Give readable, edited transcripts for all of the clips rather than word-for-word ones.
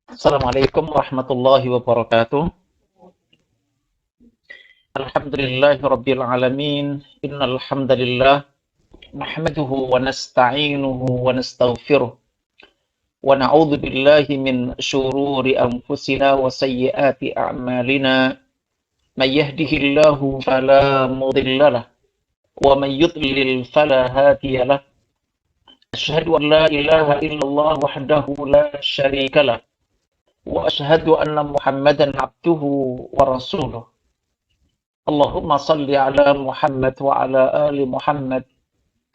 Assalamualaikum warahmatullahi wabarakatuh. Alhamdulillahi rabbil alamin. Innal hamdalillah nahmaduhu wa nasta'inuhu wa nastaghfiruh wa na'udzu billahi min shururi anfusina wa sayyiati a'malina. May yahdihillahu fala mudilla lah wa may yudlil fala hadiya lah. Asyhadu an la ilaha illallah wahdahu la syarika lah wa asyhadu anna Muhammadan abduhu wa rasuluh. Allahumma salli ala Muhammad wa ala ali Muhammad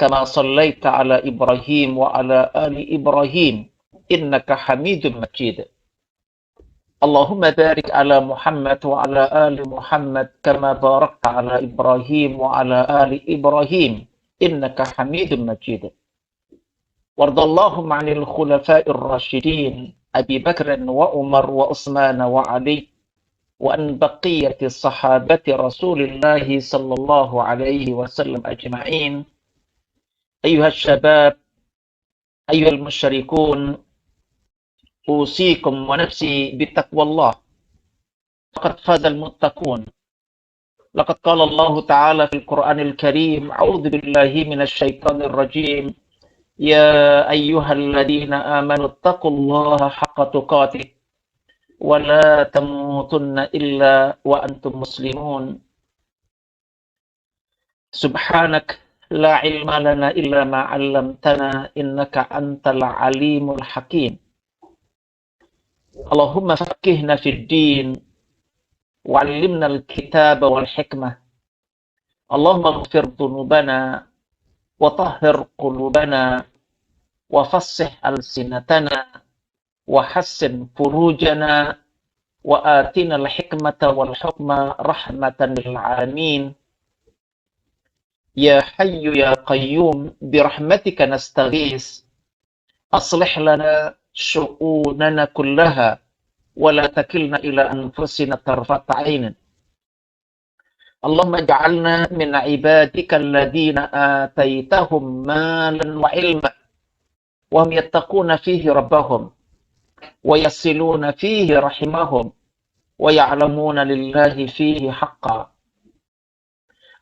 kama sallaita ala Ibrahim wa ala ali Ibrahim innaka Hamidum Majid. Allahumma barik ala Muhammad wa ala ali Muhammad kama barakta ala Ibrahim wa ala ali Ibrahim innaka Hamidum Majid. Wardallahum 'anil khulafa'ir rasyidin Abi Bakr wa Umar wa Utsman wa Ali وأن بقية الصحابة رسول الله صلى الله عليه وسلم أجمعين. أيها الشباب، أيها المشركون، أوصيكم ونفسي بتقوى الله، فقد فاز المتقون. لقد قال الله تعالى في القرآن الكريم: أعوذ بالله من الشيطان الرجيم، يا أيها الذين آمنوا اتقوا الله حق تقاته ولا تموتن إلا وأنتم مسلمون. سبحانك لا علم لنا إلا ما علمتنا إنك أنت العليم الحكيم. اللهم فقهنا في الدين وعلمنا الكتاب والحكمة. اللهم اغفر ذنوبنا وطهر قلوبنا وفصح ألسنتنا وحسن فروجنا وآتنا الحكمة والحكمة رحمة للعالمين. يا حي يا قيوم برحمتك نستغيث، أصلح لنا شؤوننا كلها ولا تكلنا إلى أنفسنا طرفة عين. اللهم اجعلنا من عبادك الذين آتيتهم مالا وعلما وهم يتقون فيه ربهم ويصلون فيه رحمهم ويعلمون لله فيه حقا.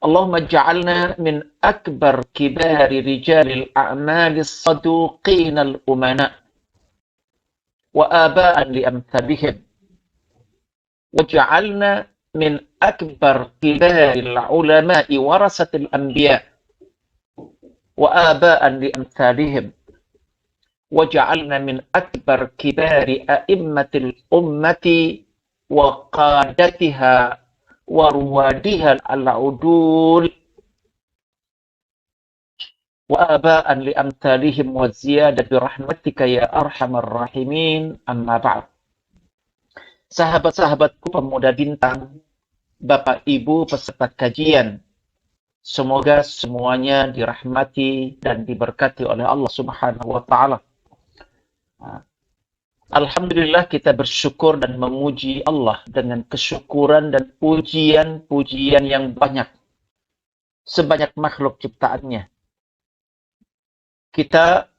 اللهم اجعلنا من أكبر كبار رجال الأعمال الصدوقين الأمناء وآباء لأمثالهم، واجعلنا من أكبر كبار العلماء ورثة الأنبياء وآباء لأمثالهم، وجعلنا من أكبر كبار أئمة الأمة وقادتها وروادها العدول وآباء لأمثالهم والزيادة برحمتك يا أرحم الراحمين. أما بعد. Sahabat-sahabatku pemuda bintang, Bapak Ibu peserta kajian, semoga semuanya dirahmati dan diberkati oleh Allah Subhanahu wa taala. Alhamdulillah, kita bersyukur dan memuji Allah dengan kesyukuran dan pujian-pujian yang banyak, sebanyak makhluk ciptaannya. Kita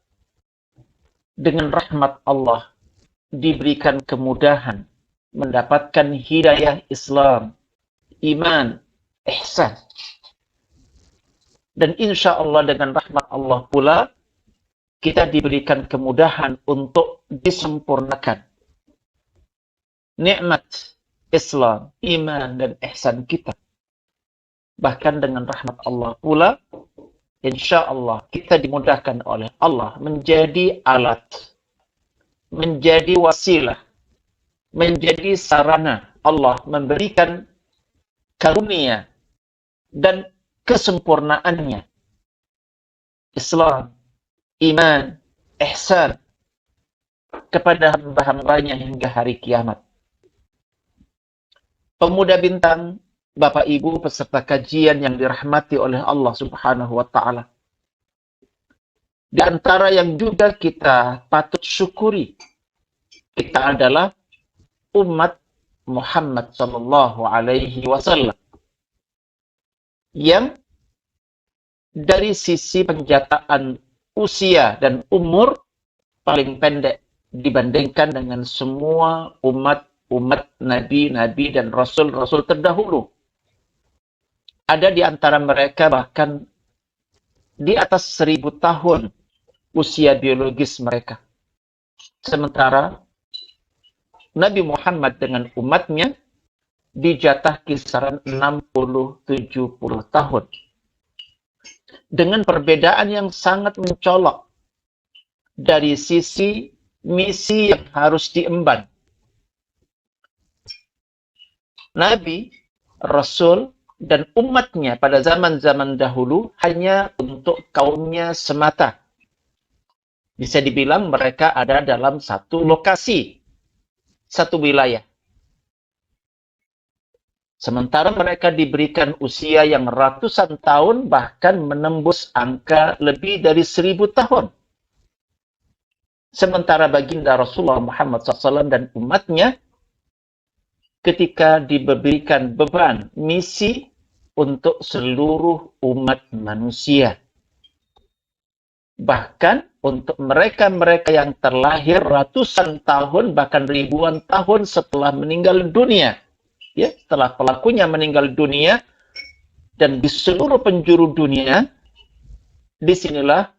dengan rahmat Allah diberikan kemudahan mendapatkan hidayah Islam, iman, ihsan. Dan insya Allah dengan rahmat Allah pula kita diberikan kemudahan untuk disempurnakan nikmat Islam, iman, dan ihsan kita. Bahkan dengan rahmat Allah pula, insya Allah kita dimudahkan oleh Allah menjadi alat, menjadi wasilah, menjadi sarana Allah memberikan karunia dan kesempurnaannya, Islam, iman, ihsan, kepada hamba-hambanya hingga hari kiamat. Pemuda bintang, Bapak Ibu peserta kajian yang dirahmati oleh Allah Subhanahu wa taala. Di antara yang juga kita patut syukuri, kita adalah umat Muhammad sallallahu alaihi wasallam yang dari sisi penjataan usia dan umur paling pendek dibandingkan dengan semua umat nabi-nabi dan rasul-rasul terdahulu. Ada di antara mereka bahkan di atas 1000 tahun usia biologis mereka. Sementara Nabi Muhammad dengan umatnya dijatah kisaran 60-70 tahun. Dengan perbedaan yang sangat mencolok dari sisi misi yang harus diemban. Nabi, Rasul, dan umatnya pada zaman-zaman dahulu hanya untuk kaumnya semata. Bisa dibilang mereka ada dalam satu lokasi, satu wilayah. Sementara mereka diberikan usia yang ratusan tahun, bahkan menembus angka lebih dari 1000 tahun. Sementara baginda Rasulullah Muhammad SAW dan umatnya ketika diberikan beban misi untuk seluruh umat manusia. Bahkan untuk mereka-mereka yang terlahir ratusan tahun, bahkan ribuan tahun setelah meninggal dunia. Ya, setelah pelakunya meninggal dunia, dan di seluruh penjuru dunia, disinilah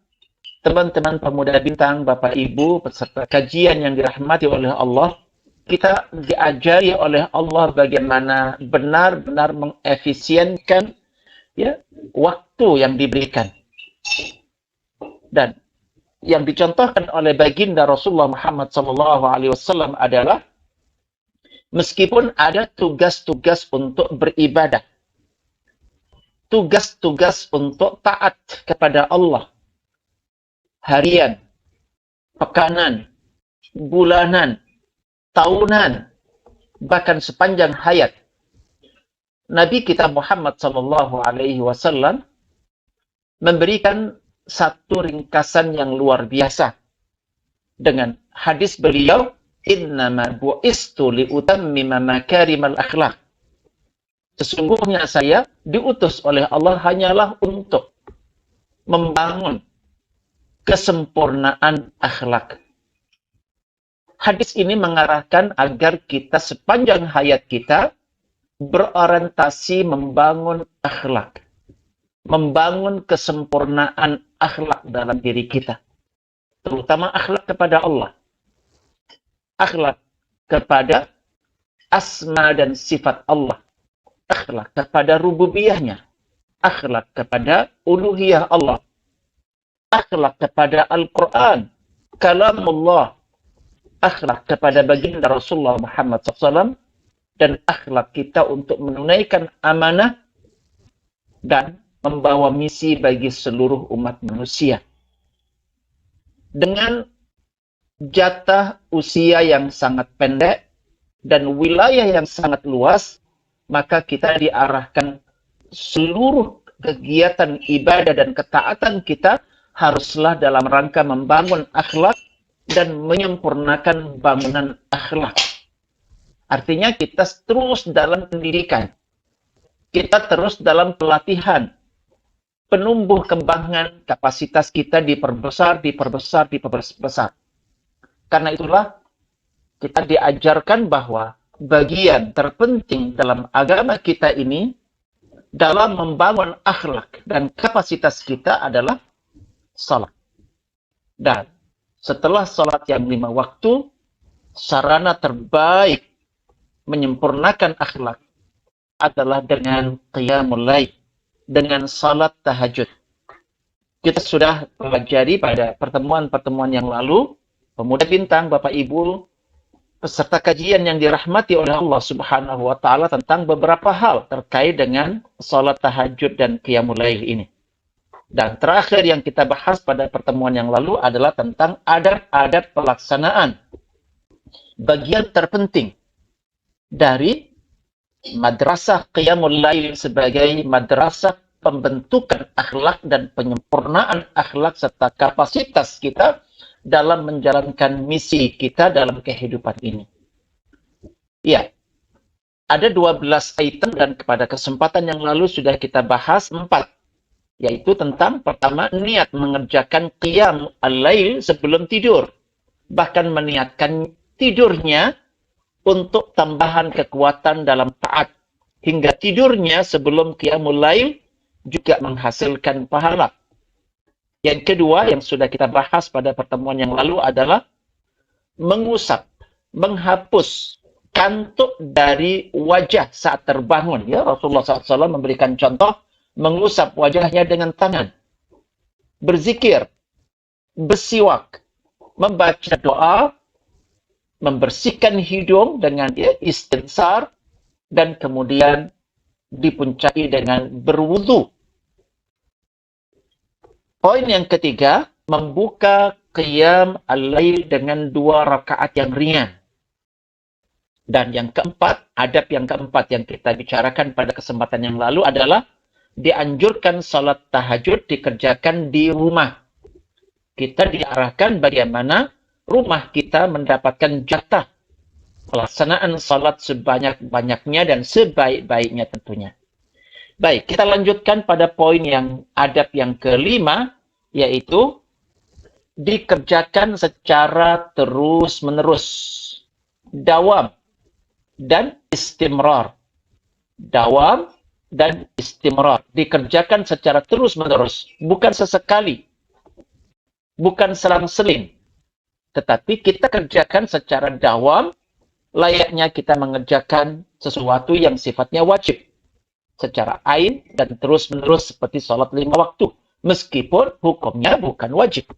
teman-teman pemuda bintang, Bapak Ibu, peserta kajian yang dirahmati oleh Allah, kita diajari oleh Allah bagaimana benar-benar mengefisienkan ya, waktu yang diberikan. Dan yang dicontohkan oleh baginda Rasulullah Muhammad SAW adalah meskipun ada tugas-tugas untuk beribadah, tugas-tugas untuk taat kepada Allah, harian, pekanan, bulanan, tahunan, bahkan sepanjang hayat, Nabi kita Muhammad SAW memberikan satu ringkasan yang luar biasa dengan hadis beliau, innama bu'istu liutammima makarimal akhlak. Sesungguhnya saya diutus oleh Allah hanyalah untuk membangun kesempurnaan akhlak. Hadis ini mengarahkan agar kita sepanjang hayat kita berorientasi membangun akhlak, membangun kesempurnaan akhlak dalam diri kita, terutama akhlak kepada Allah, akhlak kepada asma dan sifat Allah, akhlak kepada rububiyahnya, akhlak kepada uluhiyah Allah, akhlak kepada Al-Quran, kalamullah, akhlak kepada baginda Rasulullah Muhammad SAW, dan akhlak kita untuk menunaikan amanah dan membawa misi bagi seluruh umat manusia. Dengan jatah usia yang sangat pendek dan wilayah yang sangat luas, maka kita diarahkan seluruh kegiatan ibadah dan ketaatan kita haruslah dalam rangka membangun akhlak dan menyempurnakan bangunan akhlak. Artinya kita terus dalam pendidikan, kita terus dalam pelatihan, penumbuh kembangan kapasitas kita diperbesar. Karena itulah kita diajarkan bahwa bagian terpenting dalam agama kita ini dalam membangun akhlak dan kapasitas kita adalah salat. Dan setelah salat yang 5 waktu, sarana terbaik menyempurnakan akhlak adalah dengan qiyamul lail, dengan salat tahajud. Kita sudah pelajari pada pertemuan-pertemuan yang lalu, pemuda bintang, Bapak Ibu, peserta kajian yang dirahmati oleh Allah Subhanahu wa taala, tentang beberapa hal terkait dengan salat tahajud dan qiyamul lail ini. Dan terakhir yang kita bahas pada pertemuan yang lalu adalah tentang adab-adab pelaksanaan. Bagian terpenting dari madrasah qiyamul lail sebagai madrasah pembentukan akhlak dan penyempurnaan akhlak serta kapasitas kita dalam menjalankan misi kita dalam kehidupan ini. Ya, ada 12 item dan pada kesempatan yang lalu sudah kita bahas 4. Yaitu tentang pertama, niat mengerjakan qiyam al-lail sebelum tidur. bahkan meniatkan tidurnya untuk tambahan kekuatan dalam taat, hingga tidurnya sebelum qiyamul lail juga menghasilkan pahala. Yang kedua yang sudah kita bahas pada pertemuan yang lalu adalah mengusap, menghapus kantuk dari wajah saat terbangun. Ya, Rasulullah SAW memberikan contoh mengusap wajahnya dengan tangan, berzikir, bersiwak, membaca doa, membersihkan hidung dengan istinsar, dan kemudian dipuncai dengan berwudu. Poin yang ketiga, membuka qiyam al-lail dengan 2 rakaat yang ringan. Dan yang keempat, adab yang keempat yang kita bicarakan pada kesempatan yang lalu adalah dianjurkan salat tahajud dikerjakan di rumah. Kita diarahkan bagaimana rumah kita mendapatkan jatah pelaksanaan salat sebanyak-banyaknya dan sebaik-baiknya tentunya. Baik, kita lanjutkan pada poin yang adab yang kelima, yaitu dikerjakan secara terus-menerus, dawam dan istimrar. Dawam dan istimrar. Dikerjakan secara terus-menerus, bukan sesekali, bukan selang-seling, tetapi kita kerjakan secara dawam, layaknya kita mengerjakan sesuatu yang sifatnya wajib, secara ain dan terus-menerus seperti sholat 5 waktu, meskipun hukumnya bukan wajib.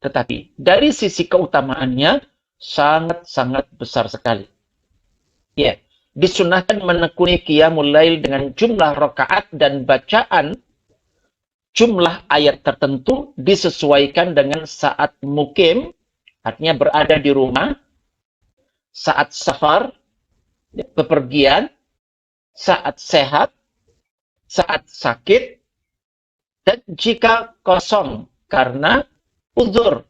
Tetapi dari sisi keutamaannya sangat-sangat besar sekali. Ya, disunahkan menekuni qiyamul lail dengan jumlah rakaat dan bacaan jumlah ayat tertentu disesuaikan dengan saat mukim, artinya berada di rumah, saat safar, bepergian, saat sehat, saat sakit, dan jika kosong karena uzur.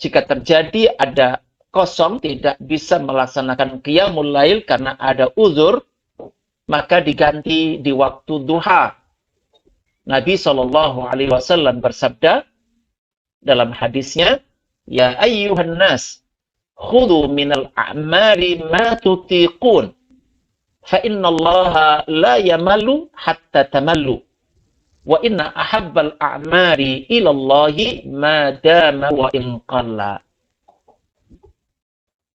Jika terjadi ada kosong, tidak bisa melaksanakan qiyamul lail karena ada uzur, maka diganti di waktu duha. Nabi SAW bersabda dalam hadisnya, "Ya ayyuhan nas, khudhu minal a'mali ma tutiqun, fa inna allaha la yamallu hatta tamallu, wa inna ahabbal a'mari ilallahi ma dama wa in qalla."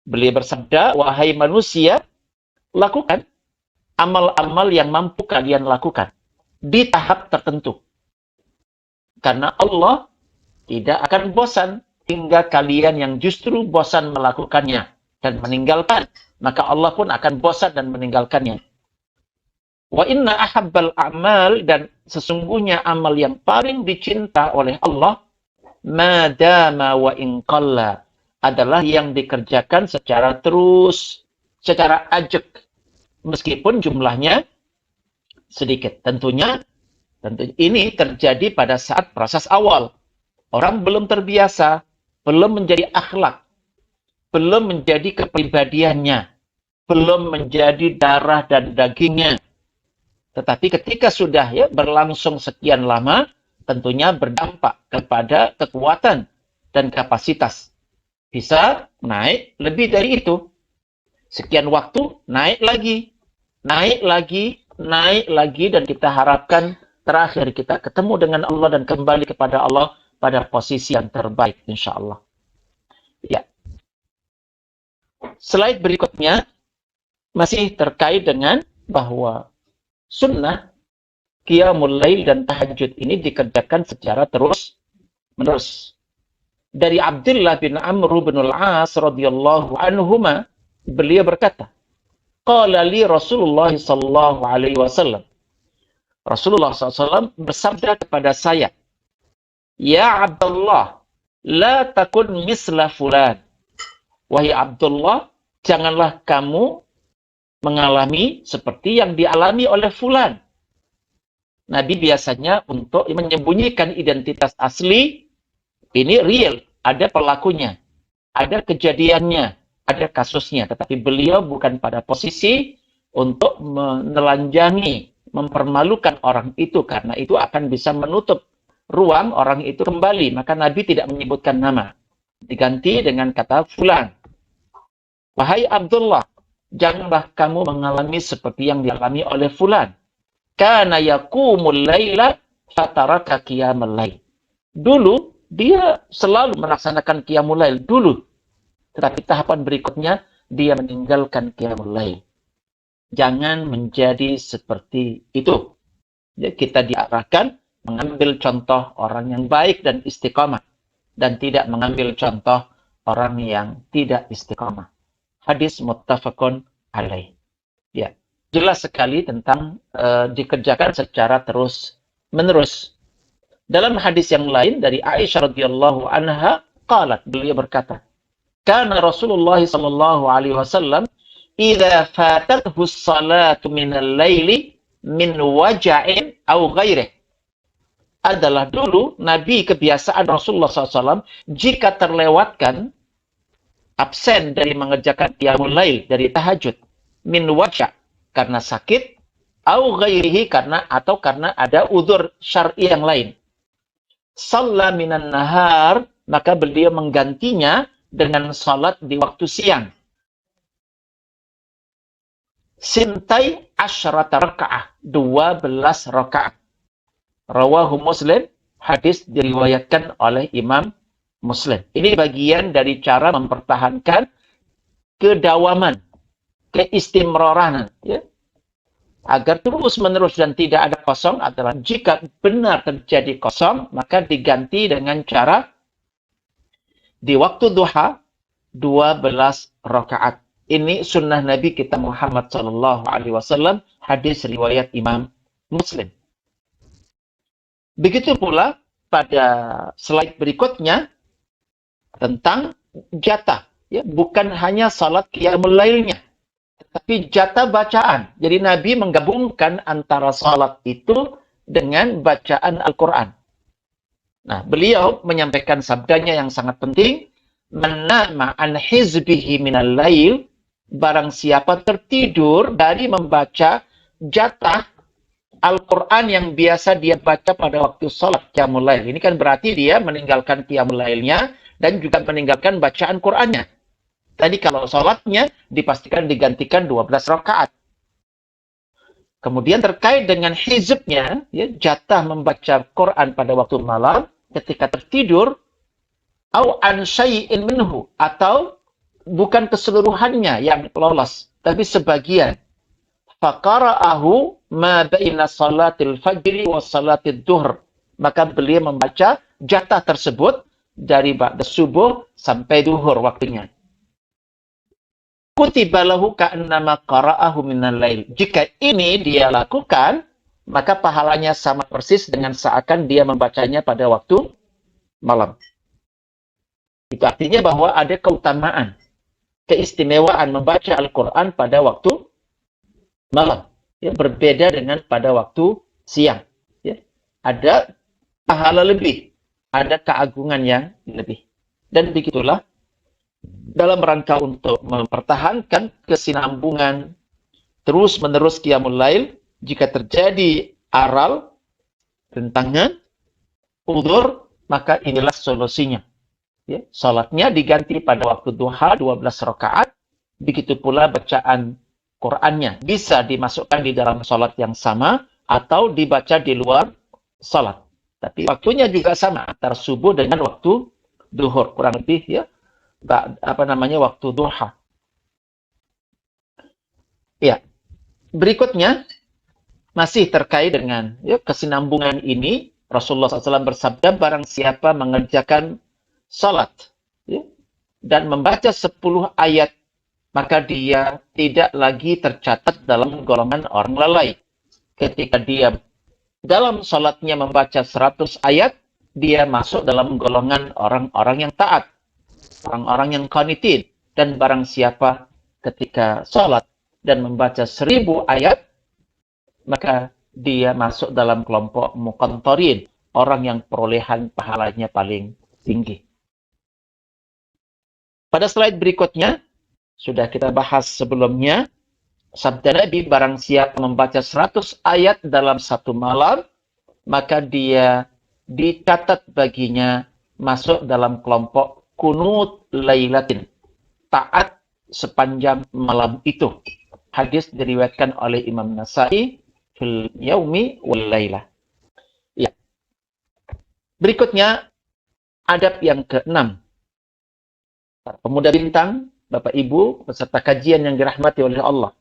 Beliau bersabda, "Wahai manusia, lakukan amal-amal yang mampu kalian lakukan di tahap tertentu, karena Allah tidak akan bosan hingga kalian yang justru bosan melakukannya dan meninggalkan, maka Allah pun akan bosan dan meninggalkannya. Wa inna ahabbal a'mal, dan sesungguhnya amal yang paling dicinta oleh Allah, madama wa in qalla, adalah yang dikerjakan secara terus, secara ajak, meskipun jumlahnya sedikit. Tentunya ini terjadi pada saat proses awal. Orang belum terbiasa, belum menjadi akhlak, belum menjadi kepribadiannya, belum menjadi darah dan dagingnya. Tetapi ketika sudah berlangsung sekian lama, tentunya berdampak kepada kekuatan dan kapasitas. Bisa naik lebih dari itu. Sekian waktu naik lagi, naik lagi, naik lagi, dan kita harapkan terakhir kita ketemu dengan Allah dan kembali kepada Allah pada posisi yang terbaik, insya Allah. Ya. Slide berikutnya masih terkait dengan bahwa sunnah qiyamul lail dan tahajud ini dikerjakan secara terus-menerus. Dari Abdullah bin Amr bin al-As radhiyallahu anhuma, beliau berkata, qala li Rasulullah sallallahu alaihi wasallam. Rasulullah SAW bersabda kepada saya, "Ya Abdullah, la takun misla fulan." Wahai Abdullah, janganlah kamu mengalami seperti yang dialami oleh fulan. Nabi biasanya untuk menyembunyikan identitas asli, ini real, ada pelakunya, ada kejadiannya, ada kasusnya. Tetapi beliau bukan pada posisi untuk menelanjangi, mempermalukan orang itu, karena itu akan bisa menutup ruang orang itu kembali. Maka Nabi tidak menyebutkan nama. Diganti dengan kata fulan. Wahai Abdullah, janganlah kamu mengalami seperti yang dialami oleh fulan. Kana yaqumul laila fataraka qiyamul lail. Dulu dia selalu melaksanakan qiyamul lail dulu. Tetapi tahapan berikutnya dia meninggalkan qiyamul lail. Jangan menjadi seperti itu. Ya, kita diarahkan mengambil contoh orang yang baik dan istiqamah dan tidak mengambil contoh orang yang tidak istiqamah. Hadis muttafaqun alaih. Ya, jelas sekali tentang dikerjakan secara terus-menerus. Dalam hadis yang lain dari Aisyah radhiyallahu anha, qalat, beliau berkata, "Kana Rasulullah sallallahu alaihi wasallam idza fatathu as-salatu minal laili min waja'in aw ghairihi." Adalah dulu Nabi, kebiasaan Rasulullah SAW jika terlewatkan absen dari mengerjakan qiyamul lail, dari tahajud, min waja' karena sakit, au ghairihi karena ada udzur syar'i yang lain. Shalla minan nahar, maka beliau menggantinya dengan salat di waktu siang. Sintai asyrata raka'ah, 12 rakaat. Rawahu Muslim, hadis diriwayatkan oleh Imam Muslim. Ini bagian dari cara mempertahankan kedawaman, keistimroranan, ya. Agar terus-menerus dan tidak ada kosong adalah jika benar terjadi kosong, maka diganti dengan cara di waktu duha 12 rakaat. Ini sunnah Nabi kita Muhammad SAW, hadis riwayat Imam Muslim. Begitu pula pada slide berikutnya tentang jatah, ya, bukan hanya salat qiyamul lailnya, tetapi jatah bacaan. Jadi Nabi menggabungkan antara salat itu dengan bacaan Al-Qur'an. Nah, beliau menyampaikan sabdanya yang sangat penting, "Man nama an hizbihi minal lail," barang siapa tertidur dari membaca jatah Al-Quran yang biasa dia baca pada waktu sholat qiyamul lail. Ini kan berarti dia meninggalkan qiyamul lailnya dan juga meninggalkan bacaan Qurannya. Tadi kalau sholatnya dipastikan digantikan 12 rakaat. Kemudian terkait dengan hizbnya, ya, jatah membaca Quran pada waktu malam ketika tertidur, au an syai'in minhu, atau bukan keseluruhannya yang lolos, tapi sebagian. Faqara'ahu ma baina salatil fajri wa salatid duhr. Maka beliau membaca jatah tersebut dari ba'da subuh sampai duhur waktunya. Kutiba lahu ka'annama qara'ahu minal lail. Jika ini dia lakukan, maka pahalanya sama persis dengan seakan dia membacanya pada waktu malam. Itu artinya bahwa ada keutamaan, keistimewaan membaca Al-Quran pada waktu malam, ya, berbeda dengan pada waktu siang, ya. Ada pahala lebih, ada keagungan yang lebih. Dan begitulah dalam rangka untuk mempertahankan kesinambungan terus-menerus qiyamul lail, jika terjadi aral, rintangan, udzur, maka inilah solusinya. Ya, salatnya diganti pada waktu duha 12 rakaat, begitu pula bacaan Qur'annya bisa dimasukkan di dalam salat yang sama atau dibaca di luar salat. Tapi waktunya juga sama antara subuh dengan waktu duhur, kurang lebih, ya, waktu duha. Ya. Berikutnya masih terkait dengan, ya, kesinambungan ini, Rasulullah SAW bersabda, barang siapa mengerjakan salat, ya, dan membaca 10 ayat, maka dia tidak lagi tercatat dalam golongan orang lalai. Ketika dia dalam salatnya membaca 100 ayat, dia masuk dalam golongan orang-orang yang taat, orang-orang yang qanitin. Dan barang siapa ketika salat dan membaca 1000 ayat, maka dia masuk dalam kelompok muqantarin, orang yang perolehan pahalanya paling tinggi. Pada slide berikutnya, sudah kita bahas sebelumnya, sabda Nabi, barang siapa membaca 100 ayat dalam satu malam, maka dia dicatat baginya masuk dalam kelompok kunut lailatin. Taat sepanjang malam itu. Hadis diriwayatkan oleh Imam Nasa'i fil yaumi wal lailah. Ya. Berikutnya adab yang keenam. Pemuda bintang, Bapak Ibu, peserta kajian yang dirahmati oleh Allah.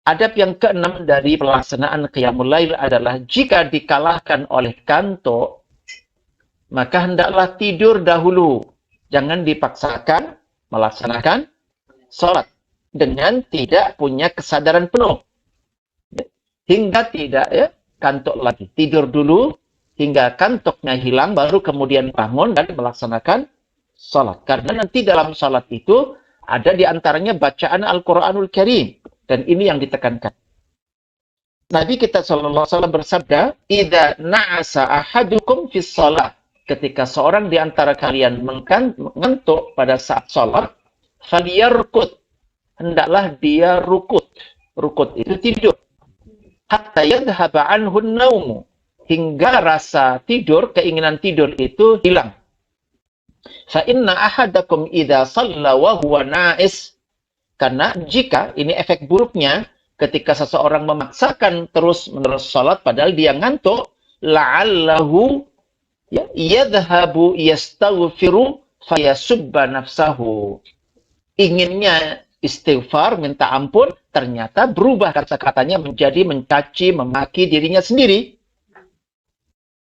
Adab yang keenam dari pelaksanaan Qiyamul Lail adalah jika dikalahkan oleh kantuk, maka hendaklah tidur dahulu. Jangan dipaksakan melaksanakan sholat dengan tidak punya kesadaran penuh. Hingga tidak kantuk lagi. Tidur dulu hingga kantuknya hilang, baru kemudian bangun dan melaksanakan sholat. Karena nanti dalam sholat itu ada di antaranya bacaan Al-Quranul Karim. Dan ini yang ditekankan. Nabi kita SAW bersabda, "Idza na'asa ahadukum fis shalah." Ketika seorang di antara kalian mengantuk pada saat sholat, falyarqud. Hendaklah dia rukut. Rukut itu tidur. Hatta yadhhaba anhu an-naumu. Hingga rasa tidur, keinginan tidur itu hilang. Fa inna ahadakum idza shalla wa huwa na'is. Karena jika, ini efek buruknya, ketika seseorang memaksakan terus-menerus sholat padahal dia ngantuk, la'allahu yadhhabu yastaghfiru fayasubba nafsahu. Inginnya istighfar, minta ampun, ternyata berubah kata-katanya menjadi mencaci, memaki dirinya sendiri.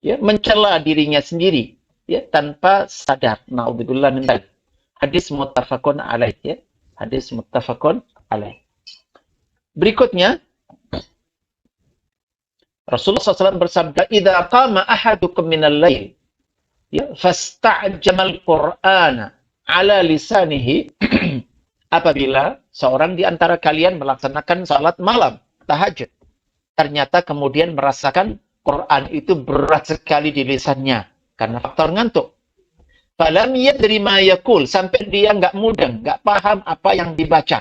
Ya, mencela dirinya sendiri, ya, tanpa sadar. Na'udzubillah min dzalik. Hadis muttafaqun alaih, ya. Hadis muttafaqun alaih. Berikutnya, Rasulullah SAW bersabda, "Idza qama ahadukum minal lail, ya, fasta'jamal Qur'ana ala lisanihi." Apabila seorang di antara kalian melaksanakan salat malam, tahajud, ternyata kemudian merasakan Quran itu berat sekali di lisannya karena faktor ngantuk. Falam yadri ma yaqul, sampai dia nggak mudeng, nggak paham apa yang dibaca.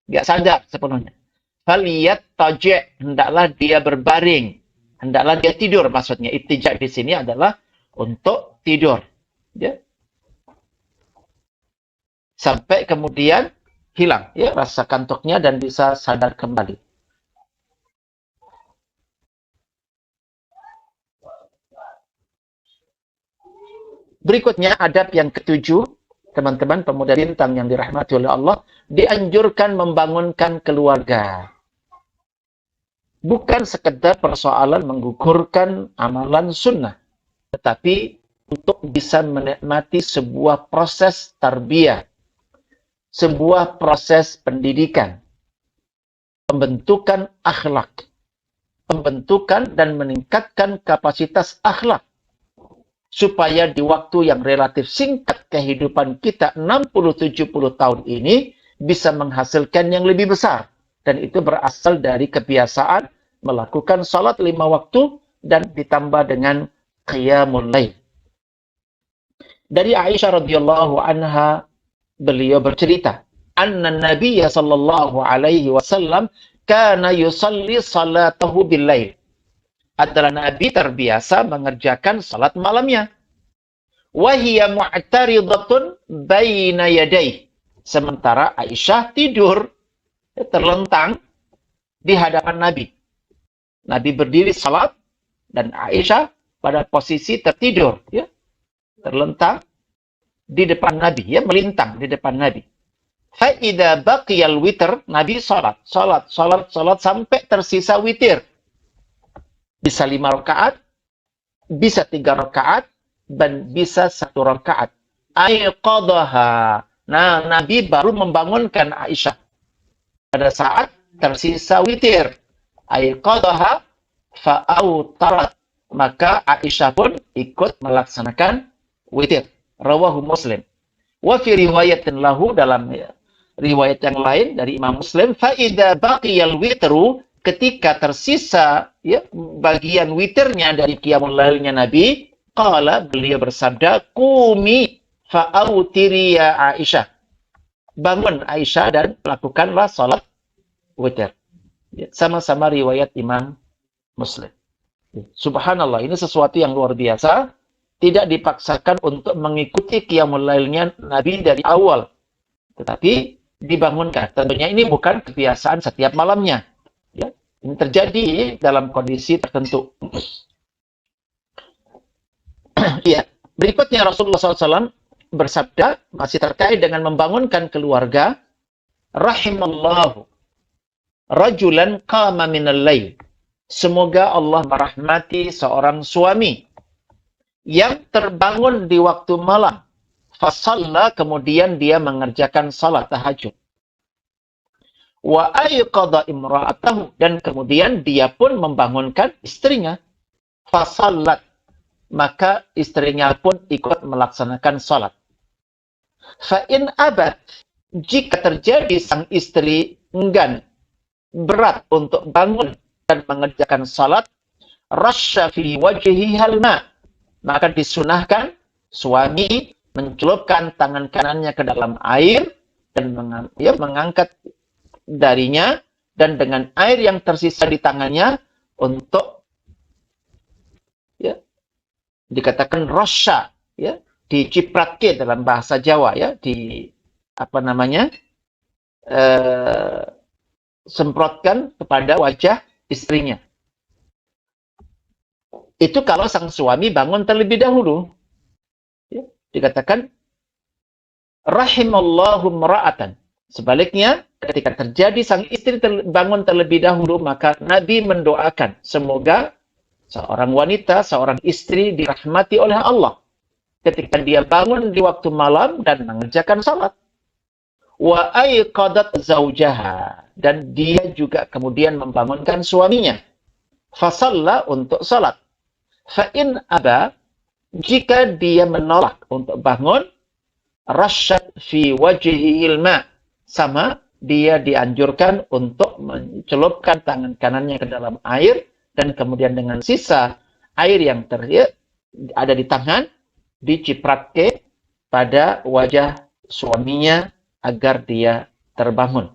Nggak sadar sepenuhnya. Falyattaji', hendaklah dia berbaring. Hendaklah dia tidur, maksudnya ittija' di sini adalah untuk tidur. Ya. Sampai kemudian hilang, ya, rasa kantuknya dan bisa sadar kembali. Berikutnya, adab yang ketujuh, teman-teman pemuda bintang yang dirahmati oleh Allah, dianjurkan membangunkan keluarga. Bukan sekedar persoalan menggugurkan amalan sunnah, tetapi untuk bisa menikmati sebuah proses tarbiyah, sebuah proses pendidikan, pembentukan akhlak, pembentukan dan meningkatkan kapasitas akhlak, supaya di waktu yang relatif singkat kehidupan kita 60-70 tahun ini bisa menghasilkan yang lebih besar. Dan itu berasal dari kebiasaan melakukan salat 5 waktu dan ditambah dengan qiyamul lail. Dari Aisyah radhiyallahu anha, beliau bercerita, "Anna Nabiyya sallallahu alaihi wasallam kana yusalli salatahu bil lail." Adalah Nabi terbiasa mengerjakan salat malamnya. Wahiyya mu'taridatun baina yadayh. Sementara Aisyah tidur, terlentang di hadapan Nabi. Nabi berdiri salat dan Aisyah pada posisi tertidur, ya, terlentang di depan Nabi, ya, melintang di depan Nabi. Fa idza baqiyal witr, Nabi salat sampai tersisa witir. Bisa 5 rakaat, bisa 3 rakaat, dan bisa 1 rakaat. Aiqadaha. Nah, Nabi baru membangunkan Aisyah pada saat tersisa witir. Aiqadaha fa'autarat. Maka Aisyah pun ikut melaksanakan witir. Rawahu Muslim. Wa fi riwayatin lahu, dalam riwayat yang lain dari Imam Muslim, fa idza baqiyal witru, ketika tersisa, ya, bagian witirnya dari qiyamul lailnya Nabi, qala, beliau bersabda, "Qumi fa'autiri ya Aisyah." Bangun Aisyah dan lakukanlah salat witir. Ya, sama-sama riwayat Imam Muslim. Subhanallah, ini sesuatu yang luar biasa. tidak dipaksakan untuk mengikuti qiyamul lailnya Nabi dari awal, tetapi dibangunkan. Tentunya ini bukan kebiasaan setiap malamnya. Ya, ini terjadi dalam kondisi tertentu. Ya, berikutnya Rasulullah SAW bersabda, masih terkait dengan membangunkan keluarga, rahimallahu rajulan qama minal lail. Semoga Allah merahmati seorang suami yang terbangun di waktu malam. Fasalla, kemudian dia mengerjakan salat tahajud. Wa ayqadha imra'atahu, dan kemudian dia pun membangunkan istrinya. Fasallat, maka istrinya pun ikut melaksanakan salat. Fa in abad, jika terjadi sang istri enggan, berat untuk bangun dan mengerjakan salat, rasya fi wajhihi halma, maka disunahkan suami mencelupkan tangan kanannya ke dalam air dan mengangkat darinya, dan dengan air yang tersisa di tangannya untuk dikatakan rasya, dicipratke dalam bahasa Jawa, semprotkan kepada wajah istrinya. Itu kalau sang suami bangun terlebih dahulu. Dikatakan rahimallahu mra'atan. Sebaliknya, ketika terjadi sang istri bangun terlebih dahulu, maka Nabi mendoakan semoga seorang wanita, seorang istri dirahmati oleh Allah ketika dia bangun di waktu malam dan mengerjakan salat. Wa ayqadat zaujaha, dan dia juga kemudian membangunkan suaminya. Fasalla, untuk salat. Fa in aba, jika dia menolak untuk bangun, rasyad fi wajhihil ma, sama dia dianjurkan untuk mencelupkan tangan kanannya ke dalam air, dan kemudian dengan sisa air yang ada di tangan dicipratke pada wajah suaminya agar dia terbangun.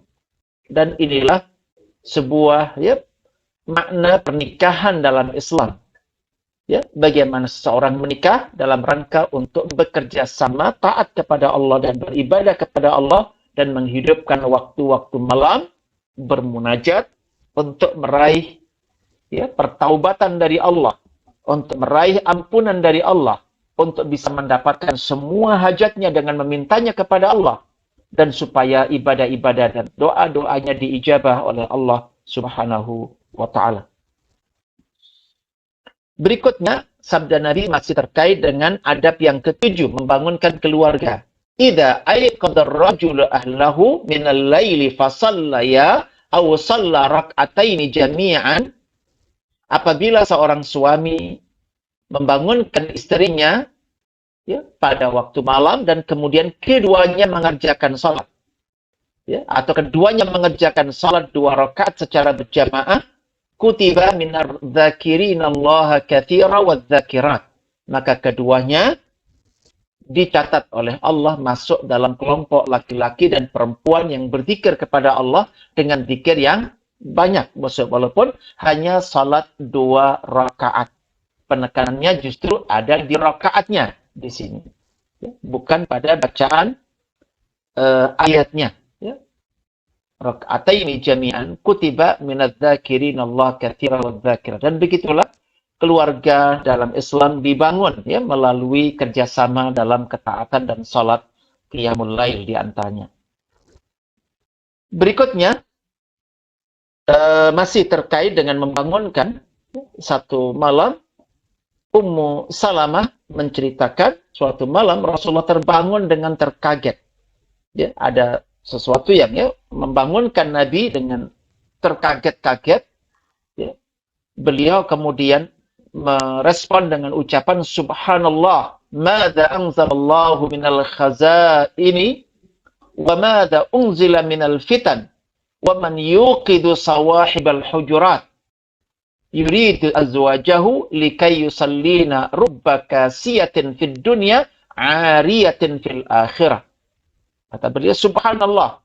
Dan inilah sebuah makna pernikahan dalam Islam. Bagaimana seseorang menikah dalam rangka untuk bekerja sama, taat kepada Allah dan beribadah kepada Allah, dan menghidupkan waktu-waktu malam bermunajat untuk meraih pertaubatan dari Allah, untuk meraih ampunan dari Allah, untuk bisa mendapatkan semua hajatnya dengan memintanya kepada Allah, dan supaya ibadah-ibadah dan doa-doanya diijabah oleh Allah Subhanahu wa ta'ala. Berikutnya, sabda Nabi masih terkait dengan adab yang ketujuh, membangunkan keluarga. Idza ayqadha ar-rajulu ahlahu minal laili fasallaya aw shalla rak'ataini jami'an. Apabila seorang suami membangunkan istrinya pada waktu malam dan kemudian keduanya mengerjakan salat, atau keduanya mengerjakan salat 2 rakaat secara berjamaah, kutiba minar dzakirinallaha katsira wadzakirat, maka keduanya dicatat oleh Allah masuk dalam kelompok laki-laki dan perempuan yang berzikir kepada Allah dengan zikir yang banyak, walaupun hanya salat 2 rakaat. Penekanannya justru ada di rakaatnya di sini, bukan pada bacaan ayatnya. Raka'ataini jami'an kutiba minadz dzakirinallaha katsiran wadzakirat. Dan begitulah keluarga dalam Islam dibangun melalui kerjasama dalam ketaatan dan salat qiyamul lail di antaranya. Berikutnya masih terkait dengan membangunkan, satu malam Ummu Salamah menceritakan suatu malam Rasulullah terbangun dengan terkaget. Ada sesuatu yang membangunkan Nabi dengan terkaget-kaget. Beliau kemudian merespon dengan ucapan Subhanallah, madza anzalallahu minal khazaini wa madza unzila minal fitan wa man yuqidu sawahibal hujurat yuridu azwajahu likay yusallina rubba kasiyatin fid dunya ariyatin fil akhirah. Kata beliau, subhanallah,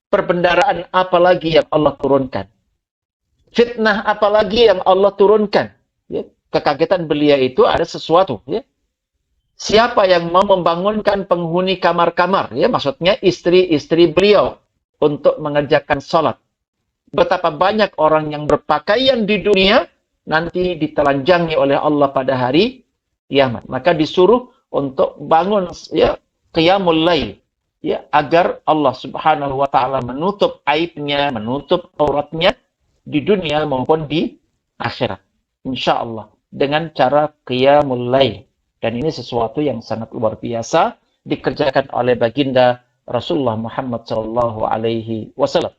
perbendaraan apa lagi yang Allah turunkan? Fitnah apa lagi yang Allah turunkan? Kekagetan beliau itu ada sesuatu Siapa yang mau membangunkan penghuni kamar-kamar, ya maksudnya istri-istri beliau, untuk mengerjakan sholat. Betapa banyak orang yang berpakaian di dunia nanti ditelanjangi oleh Allah pada hari kiamat. Maka disuruh untuk bangun ya qiyamul lail, ya agar Allah Subhanahu wa taala menutup aibnya, menutup auratnya di dunia maupun di akhirat. Insyaallah dengan cara qiyamul lail. Dan ini sesuatu yang sangat luar biasa dikerjakan oleh baginda Rasulullah Muhammad sallallahu alaihi wasallam.